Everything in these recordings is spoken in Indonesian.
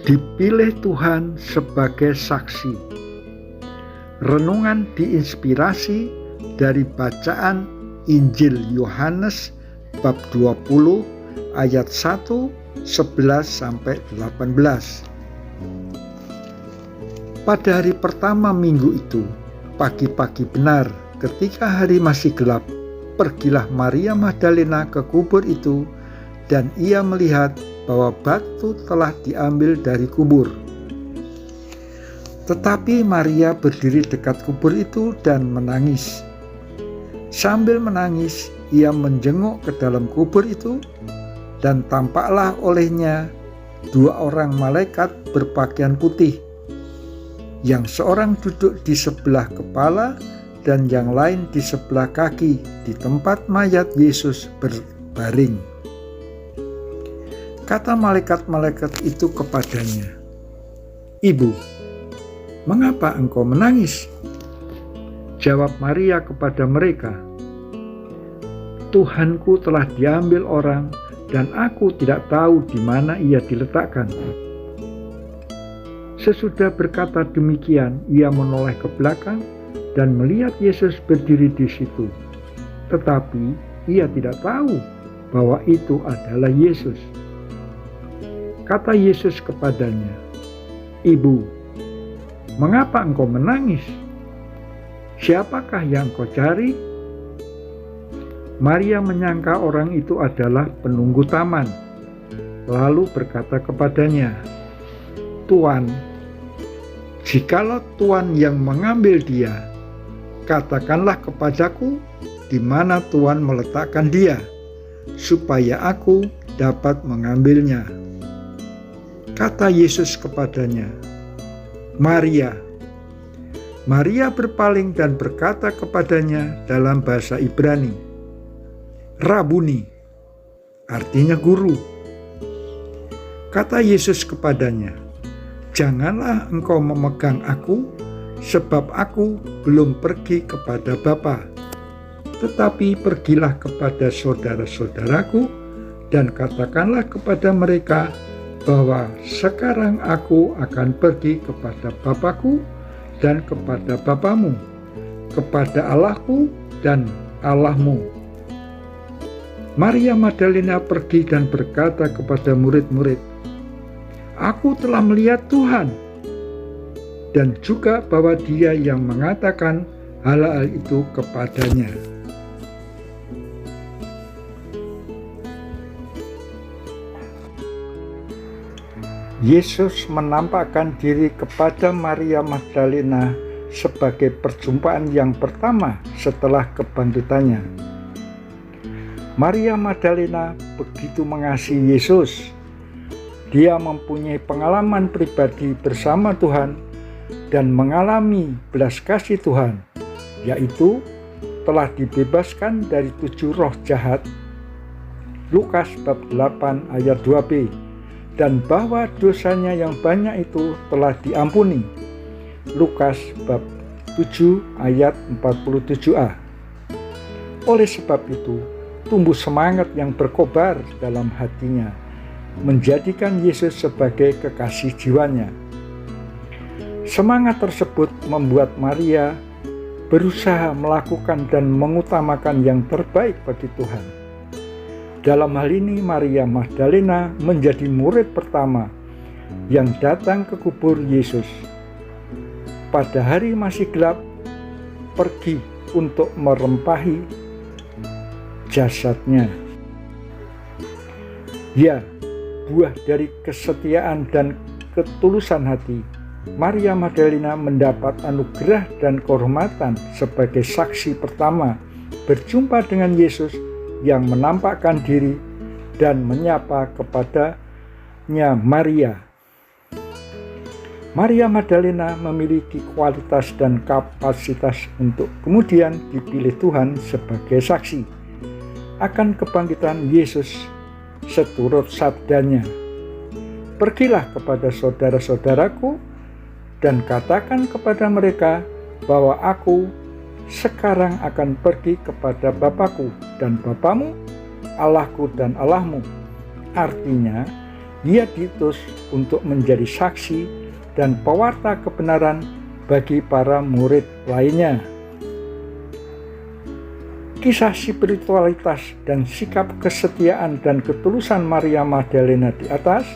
Dipilih Tuhan sebagai saksi. Renungan diinspirasi dari bacaan Injil Yohanes bab 20 ayat 1, 11 sampai 18. Pada hari pertama minggu itu, pagi-pagi benar, ketika hari masih gelap, pergilah Maria Magdalena ke kubur itu, dan ia melihat bahwa batu telah diambil dari kubur. Tetapi Maria berdiri dekat kubur itu dan menangis. Sambil menangis, ia menjenguk ke dalam kubur itu, dan tampaklah olehnya dua orang malaikat berpakaian putih, yang seorang duduk di sebelah kepala dan yang lain di sebelah kaki di tempat mayat Yesus berbaring. Kata malaikat-malaikat itu kepadanya, "Ibu, mengapa engkau menangis?" Jawab Maria kepada mereka, "Tuhanku telah diambil orang dan aku tidak tahu di mana ia diletakkan." Sesudah berkata demikian, ia menoleh ke belakang dan melihat Yesus berdiri di situ. Tetapi ia tidak tahu bahwa itu adalah Yesus. Kata Yesus kepadanya, "Ibu, mengapa engkau menangis? Siapakah yang kau cari?" Maria menyangka orang itu adalah penunggu taman, lalu berkata kepadanya, "Tuan, jikalau Tuan yang mengambil dia, katakanlah kepadaku di mana Tuan meletakkan dia, supaya aku dapat mengambilnya." Kata Yesus kepadanya, "Maria." Maria berpaling dan berkata kepadanya dalam bahasa Ibrani, "Rabuni," artinya guru. Kata Yesus kepadanya, "Janganlah engkau memegang aku, sebab aku belum pergi kepada Bapa. Tetapi pergilah kepada saudara-saudaraku dan katakanlah kepada mereka bahwa sekarang aku akan pergi kepada Bapakku dan kepada Bapamu, kepada Allahku dan Allahmu." Maria Magdalena pergi dan berkata kepada murid-murid, "Aku telah melihat Tuhan," dan juga bahwa Dia yang mengatakan hal-hal itu kepadanya. Yesus menampakkan diri kepada Maria Magdalena sebagai perjumpaan yang pertama setelah kebangkitannya. Maria Magdalena begitu mengasihi Yesus. Dia mempunyai pengalaman pribadi bersama Tuhan dan mengalami belas kasih Tuhan, yaitu telah dibebaskan dari 7 roh jahat, Lukas bab 8 ayat 2b, dan bahwa dosanya yang banyak itu telah diampuni, Lukas bab 7 ayat 47a. Oleh sebab itu, tumbuh semangat yang berkobar dalam hatinya, menjadikan Yesus sebagai kekasih jiwanya. Semangat tersebut membuat Maria berusaha melakukan dan mengutamakan yang terbaik bagi Tuhan. Dalam hal ini Maria Magdalena menjadi murid pertama yang datang ke kubur Yesus. Pada hari masih gelap, pergi untuk merempahi jasadnya. Ya, buah dari kesetiaan dan ketulusan hati, Maria Magdalena mendapat anugerah dan kehormatan sebagai saksi pertama berjumpa dengan Yesus yang menampakkan diri dan menyapa kepadanya Maria. Maria Magdalena memiliki kualitas dan kapasitas untuk kemudian dipilih Tuhan sebagai saksi akan kebangkitan Yesus seturut sabdanya, "Pergilah kepada saudara-saudaraku dan katakan kepada mereka bahwa aku sekarang akan pergi kepada Bapakku dan Bapamu, Allahku dan Allahmu." Artinya, Ia diutus untuk menjadi saksi dan pewarta kebenaran bagi para murid lainnya. Kisah spiritualitas dan sikap kesetiaan dan ketulusan Maria Magdalena di atas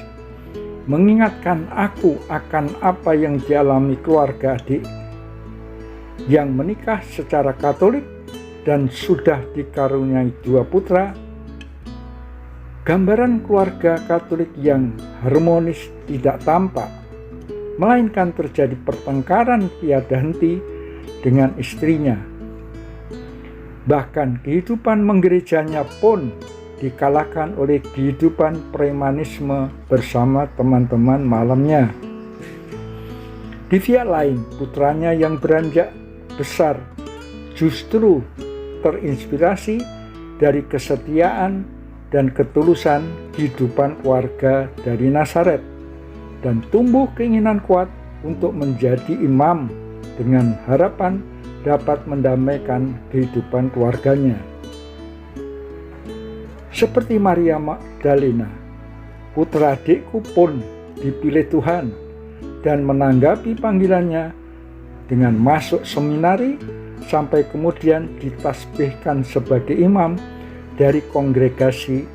mengingatkan aku akan apa yang dialami keluarga adik yang menikah secara Katolik dan sudah dikaruniai 2 putra. Gambaran keluarga Katolik yang harmonis tidak tampak, melainkan terjadi pertengkaran tiada henti dengan istrinya. Bahkan kehidupan menggerejanya pun dikalahkan oleh kehidupan premanisme bersama teman-teman malamnya. Di pihak lain, putranya yang beranjak besar justru terinspirasi dari kesetiaan dan ketulusan kehidupan keluarga dari Nazaret dan tumbuh keinginan kuat untuk menjadi imam dengan harapan dapat mendamaikan kehidupan keluarganya. Seperti Maria Magdalena, putra adikku pun dipilih Tuhan dan menanggapi panggilannya dengan masuk seminari sampai kemudian ditasbihkan sebagai imam dari kongregasi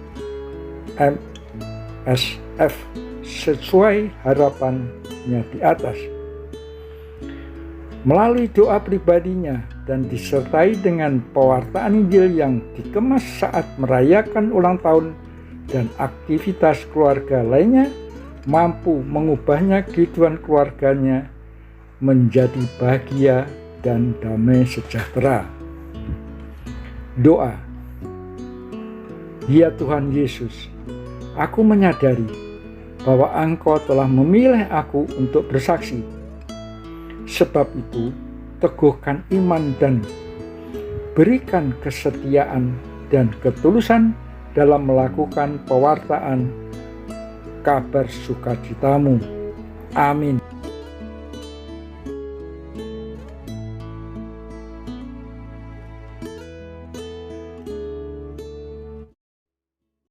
MSF sesuai harapannya di atas. Melalui doa pribadinya dan disertai dengan pewartaan Injil yang dikemas saat merayakan ulang tahun dan aktivitas keluarga lainnya, mampu mengubahnya kehidupan keluarganya menjadi bahagia dan damai sejahtera. Doa. Ya Tuhan Yesus, aku menyadari bahwa Engkau telah memilih aku untuk bersaksi. Sebab itu, teguhkan iman dan berikan kesetiaan dan ketulusan dalam melakukan pewartaan kabar sukacitamu. Amin.